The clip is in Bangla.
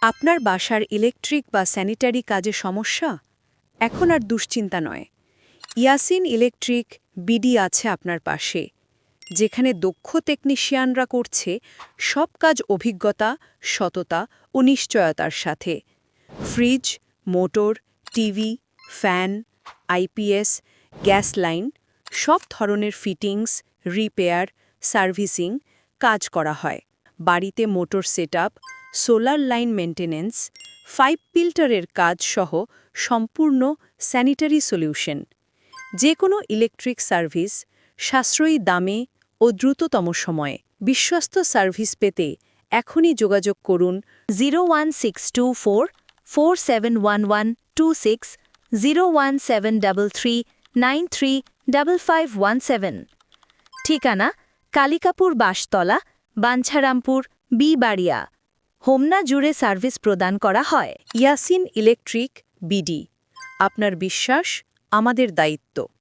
আপনার বাসার ইলেকট্রিক বা স্যানিটারি কাজে সমস্যা? এখন আর দুশ্চিন্তা নয়। ইয়াসিন ইলেকট্রিক বিডি আছে আপনার পাশে, যেখানে দক্ষ টেকনিশিয়ানরা করছে সব কাজ অভিজ্ঞতা, সততা ও নিশ্চয়তার সাথে। Fridge, motor, TV, fan, IPS, gas line, সব ধরনের ফিটিংস, রিপেয়ার, সার্ভিসিং কাজ করা হয়। বাড়িতে motor setup, solar line maintenance, pipe ফিল্টারের কাজ সহ সম্পূর্ণ স্যানিটারি সলিউশন। যে কোনো ইলেকট্রিক সার্ভিস সাশ্রয়ী দামে ও দ্রুততম সময়ে। বিশ্বস্ত সার্ভিস পেতে এখনই যোগাযোগ করুন 01624 471126 01733 935517। ঠিকানা কালিকাপুর বাসতলা, বাঞ্ছারামপুর, বাড়িয়া। হোমনা জুড়ে সার্ভিস প্রদান করা হয়। Yasin electric BD. আপনার বিশ্বাস আমাদের দায়িত্ব।